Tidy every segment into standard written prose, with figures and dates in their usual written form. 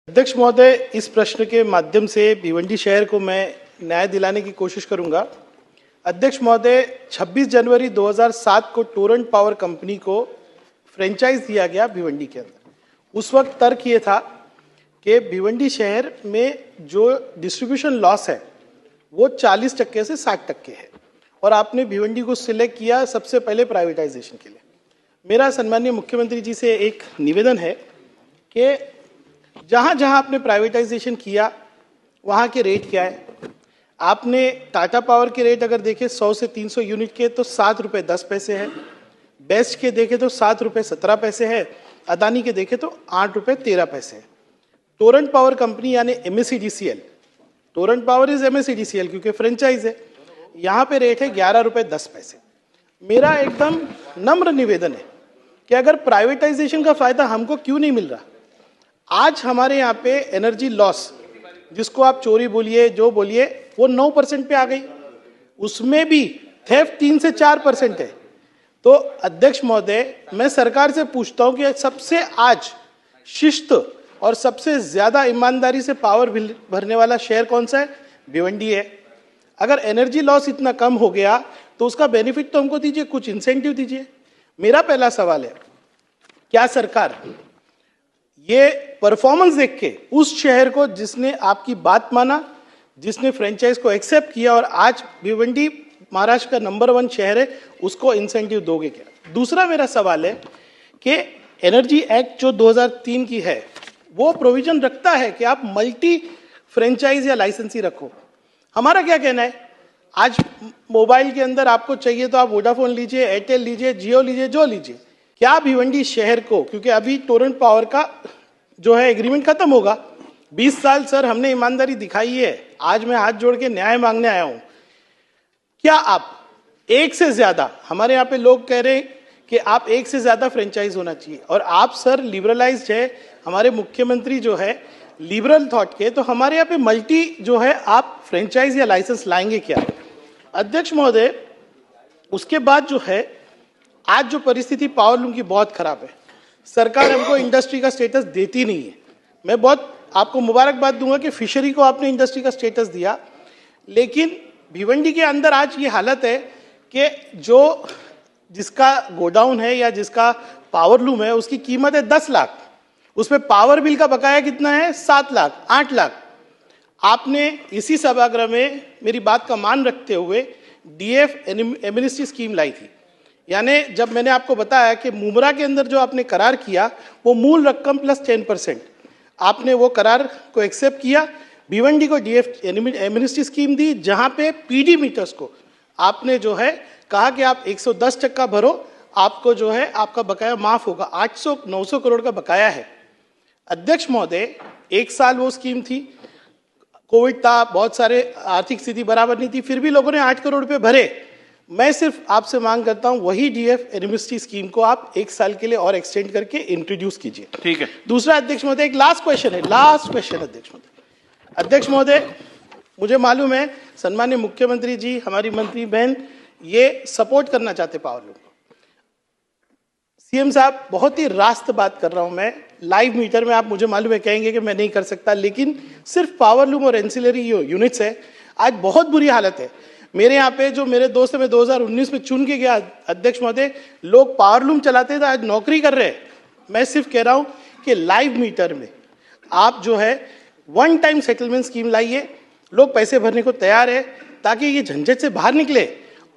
अध्यक्ष महोदय, इस प्रश्न के माध्यम से भिवंडी शहर को मैं न्याय दिलाने की कोशिश करूंगा। अध्यक्ष महोदय, 26 जनवरी 2007 को टोरेंट पावर कंपनी को फ्रेंचाइज दिया गया भिवंडी के अंदर। उस वक्त तर्क ये था कि भिवंडी शहर में जो डिस्ट्रीब्यूशन लॉस है वो 40% से 60% है और आपने भिवंडी को सिलेक्ट किया सबसे पहले प्राइवेटाइजेशन के लिए। मेरा सम्माननीय मुख्यमंत्री जी से एक निवेदन है कि जहाँ जहाँ आपने प्राइवेटाइजेशन किया वहाँ के रेट क्या है। आपने टाटा पावर के रेट अगर देखें 100 से 300 यूनिट के तो 7 रुपये 10 पैसे है, बेस्ट के देखें तो 7 रुपये 17 पैसे है, अदानी के देखें तो 8 रुपये 13 पैसे है। टोरेंट पावर कंपनी यानी MSEDCL, Torrent power is MSEDCL क्योंकि फ्रेंचाइज है, यहाँ पे रेट है 11 रुपये 10 पैसे। मेरा एकदम नम्र निवेदन है कि अगर प्राइवेटाइजेशन का फायदा हमको क्यों नहीं मिल रहा। आज हमारे यहाँ पे एनर्जी लॉस, जिसको आप चोरी बोलिए जो बोलिए, वो 9% पे आ गई, उसमें भी थेफ्ट 3 से 4% है। तो अध्यक्ष महोदय, मैं सरकार से पूछता हूँ कि सबसे आज शिस्त और सबसे ज्यादा ईमानदारी से पावर बिल भरने वाला शहर कौन सा है? भिवंडी है। अगर एनर्जी लॉस इतना कम हो गया तो उसका बेनिफिट तो हमको दीजिए, कुछ इंसेंटिव दीजिए। मेरा पहला सवाल है, क्या सरकार ये परफॉर्मेंस देख के उस शहर को जिसने आपकी बात माना, जिसने फ्रेंचाइज को एक्सेप्ट किया और आज भिवंडी महाराष्ट्र का नंबर 1 शहर है, उसको इंसेंटिव दोगे क्या? दूसरा मेरा सवाल है कि एनर्जी एक्ट जो 2003 की है वो प्रोविजन रखता है कि आप मल्टी फ्रेंचाइज या लाइसेंसी रखो। हमारा क्या कहना है, आज मोबाइल के अंदर आपको चाहिए तो आप वोडाफोन लीजिए, एयरटेल लीजिए, जियो लीजिए, जो लीजिए। क्या भिवंडी शहर को, क्योंकि अभी टोरेंट पावर का जो है एग्रीमेंट खत्म होगा, 20 साल सर हमने ईमानदारी दिखाई है, आज मैं हाथ जोड़ के न्याय मांगने आया हूं। क्या आप एक से ज्यादा, हमारे यहाँ पे लोग कह रहे हैं कि आप एक से ज्यादा फ्रेंचाइज होना चाहिए और आप सर लिबरलाइज्ड है, हमारे मुख्यमंत्री जो है लिबरल थॉट के, तो हमारे यहाँ पे मल्टी जो है आप फ्रेंचाइज या लाइसेंस लाएंगे क्या? अध्यक्ष महोदय, उसके बाद जो है आज जो परिस्थिति पावर लूम की बहुत खराब है, सरकार हमको इंडस्ट्री का स्टेटस देती नहीं है। मैं बहुत आपको मुबारकबाद दूंगा कि फिशरी को आपने इंडस्ट्री का स्टेटस दिया, लेकिन भिवंडी के अंदर आज ये हालत है कि जो जिसका गोडाउन है या जिसका पावर लूम है उसकी कीमत है 10 लाख, उसमें पावर बिल का बकाया कितना है? 7 लाख 8 लाख। आपने इसी सभागृह में मेरी बात का मान रखते हुए DF एमनेस्टी स्कीम लाई थी, यानी जब मैंने आपको बताया कि मुमरा के अंदर जो आपने करार किया वो मूल रकम प्लस 10%, आपने वो करार को एक्सेप्ट किया। भिवंडी को DF एमनेस्टी स्कीम दी, जहां पे PD मीटर्स को आपने जो है कहा कि आप 110% भरो, आपको जो है आपका बकाया माफ होगा। 800-900 करोड़ का बकाया है। अध्यक्ष महोदय, 1 साल वो स्कीम थी, कोविड था, बहुत सारे आर्थिक स्थिति बराबर नहीं थी, फिर भी लोगों ने 8 करोड़ रुपए भरे। मैं सिर्फ आपसे मांग करता हूं वही DF एमनेस्टी स्कीम को आप 1 साल के लिए और एक्सटेंड करके इंट्रोड्यूस कीजिए। ठीक है। दूसरा अध्यक्ष महोदय, एक लास्ट क्वेश्चन है, लास्ट क्वेश्चन अध्यक्ष महोदय, मुझे मालूम है सम्माननीय मुख्यमंत्री जी, हमारी मंत्री बहन ये सपोर्ट करना चाहते पावर लूम को। CM साहब, बहुत ही रास्त बात कर रहा हूं मैं, लाइव मीटर में आप मुझे मालूम है कहेंगे कि मैं नहीं कर सकता, लेकिन सिर्फ पावर लूम और एंसिलरी यूनिट्स है, आज बहुत बुरी हालत है। मेरे यहाँ पे जो मेरे दोस्त है, मैं 2019 में चुन के गया अध्यक्ष महोदय, लोग पावर लूम चलाते थे, आज नौकरी कर रहे हैं। मैं सिर्फ कह रहा हूं कि लाइव मीटर में आप जो है 1 टाइम सेटलमेंट स्कीम लाइए, लोग पैसे भरने को तैयार है ताकि ये झंझट से बाहर निकले।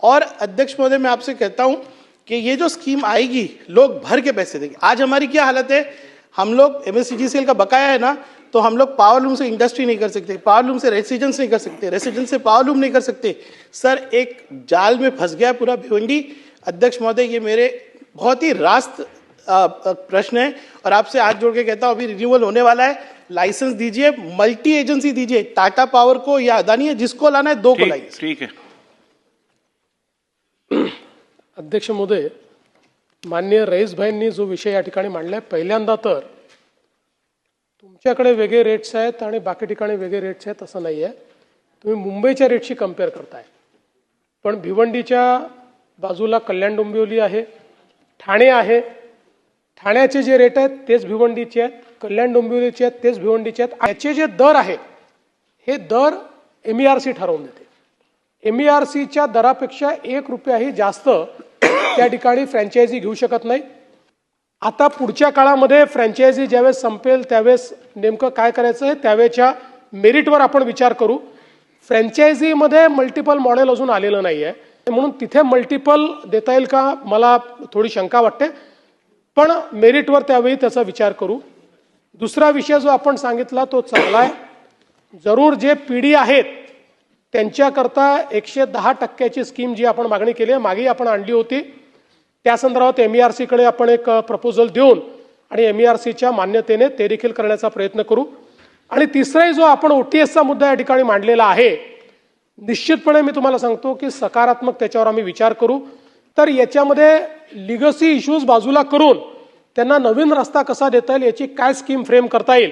और अध्यक्ष महोदय, मैं आपसे कहता हूं कि ये जो स्कीम आएगी लोग भर के पैसे देंगे। आज हमारी क्या हालत है, हम लोग MSEDCL का बकाया है ना, तो हम लोग पावर लूम से इंडस्ट्री नहीं कर सकते, पावर लूम से रेसिडेंस नहीं कर सकते, रेसिडेंस से पावर लूम नहीं कर सकते। सर एक जाल में फंस गया पूरा भिवंडी। अध्यक्ष महोदय, ये मेरे बहुत ही रास्त प्रश्न है और आपसे हाथ जोड़ के कहता हूं अभी रिन्यूअल होने वाला है, लाइसेंस दीजिए, मल्टी एजेंसी दीजिए, टाटा पावर को या अदानी है, जिसको लाना है 2 को लाइए। ठीक है। अध्यक्ष महोदय, माननीय रईसभाईंनी जो विषय या ठिकाणी मांडलाय, पहिल्यांदा तर तुमच्याकडे वेगळे रेट्स आहेत आणि बाकी ठिकाणी वेगळे रेट्स आहेत असं नाही आहे। तुम्ही मुंबईच्या रेटशी कंपेअर करताय, पण भिवंडीच्या बाजूला कल्याण डोंबिवली आहे, ठाणे आहे, ठाण्याचे जे रेट आहेत तेच भिवंडीचे आहेत, कल्याण डोंबिवलीचे आहेत तेच भिवंडीचे आहेत. याचे जे दर आहेत हे दर MERC ठरवून देते. MERCच्या दरापेक्षा 1 रुपयाही जास्त त्या ठिकाणी फ्रँचायझी घेऊ शकत नाही. आता पुढच्या काळामध्ये फ्रँचायझी ज्यावेळेस संपेल त्यावेळेस नेमकं काय करायचं आहे त्यावेळेच्या मेरिटवर आपण विचार करू. फ्रँचायझीमध्ये मल्टिपल मॉडेल अजून आलेलं नाही आहे, म्हणून तिथे मल्टिपल देता येईल का मला थोडी शंका वाटते, पण मेरिटवर त्यावेळी त्याचा विचार करू. दुसरा विषय जो आपण सांगितला तो चांगला आहे. जरूर जे पिढी आहेत त्यांच्याकरता 110% स्कीम जी आपण मागणी केली आहे मागे आपण आणली होती त्या संदर्भात MERCकडे आपण एक प्रपोजल देऊन आणि MERCच्या मान्यतेने ते देखील करण्याचा प्रयत्न करू. आणि तिसराही जो आपण OTSचा मुद्दा या ठिकाणी मांडलेला आहे निश्चितपणे मी तुम्हाला सांगतो की सकारात्मक त्याच्यावर आम्ही विचार करू. तर याच्यामध्ये लिगसी इश्यूज बाजूला करून त्यांना नवीन रस्ता कसा देता येईल याची काय स्कीम फ्रेम करता येईल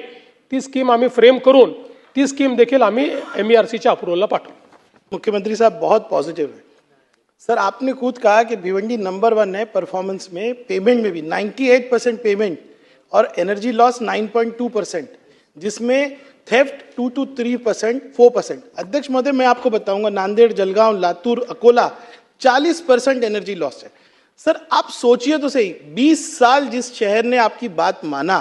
ती स्कीम आम्ही फ्रेम करून ती स्कीम देखील आम्ही MERCच्या अप्रूव्हलला पाठवू. मुख्यमंत्री साहब बहुत पॉजिटिव है सर. आपने खुद कहा कि भिवंडी नंबर 1 है परफॉर्मेंस में, पेमेंट में भी 98% पेमेंट और एनर्जी लॉस 9.2%, जिसमें थेफ्ट 2 to 3%, 4%. अध्यक्ष महोदय मैं आपको बताऊंगा नांदेड़, जलगांव, लातूर, अकोला 40% एनर्जी लॉस है. सर आप सोचिए तो सही, 20 साल जिस शहर ने आपकी बात माना,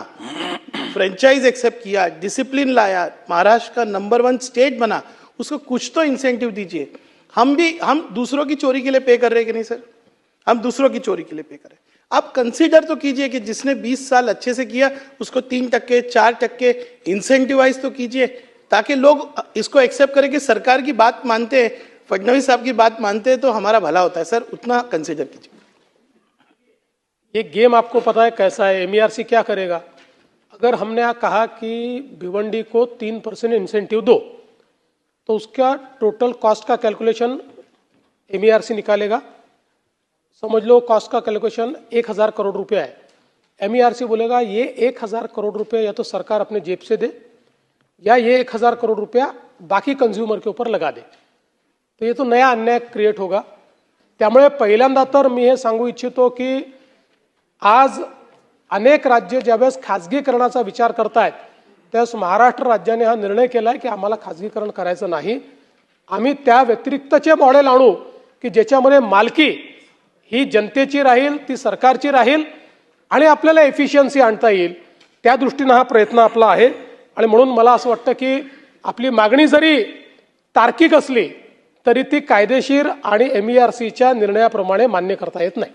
फ्रेंचाइज एक्सेप्ट किया, डिसिप्लिन लाया, महाराष्ट्र का नंबर 1 स्टेट बना, उसको कुछ तो इंसेंटिव दीजिए. हम दूसरों की चोरी के लिए पे कर रहे हैं कि नहीं सर? हम दूसरों की चोरी के लिए पे कर रहे हैं. आप कंसीडर तो कीजिए कि जिसने 20 साल अच्छे से किया उसको 3%, 4% इंसेंटिवाइज तो कीजिए ताकि लोग इसको एक्सेप्ट करें कि सरकार की बात मानते हैं, फडणवीस साहब की बात मानते हैं तो हमारा भला होता है. सर उतना कंसीडर कीजिए. ये गेम आपको पता है कैसा है. MERC क्या करेगा? अगर हमने कहा कि भिवंडी को 3% इंसेंटिव दो तो उसका टोटल कॉस्ट का कैलकुलेशन MERC निकालेगा. समझ लो कॉस्ट का कैलकुलेशन 1000 करोड़ रुपया है. MERC बोलेगा ये 1000 करोड़ रुपये या तो सरकार अपने जेब से दे या ये 1000 करोड़ रुपया बाकी कंज्यूमर के ऊपर लगा दे. तो ये तो नया अन्याय क्रिएट होगा. त्यामुळे पहिल्यांदा तर मी हे सांगू इच्छितो की आज अनेक राज्य ज्यावेळेस खाजगीकरणाचा विचार करतायत त्यावेळेस महाराष्ट्र राज्याने हा निर्णय केला आहे की आम्हाला खाजगीकरण करायचं नाही. आम्ही त्या व्यतिरिक्तचे मॉडेल आणू की ज्याच्यामध्ये मालकी ही जनतेची राहील, ती सरकारची राहील आणि आपल्याला एफिशियन्सी आणता येईल. त्या दृष्टीने हा प्रयत्न आपला आहे. आणि म्हणून मला असं वाटतं की आपली मागणी जरी तार्किक असली तरी ती कायदेशीर आणि MERCच्या निर्णयाप्रमाणे मान्य करता येत नाही.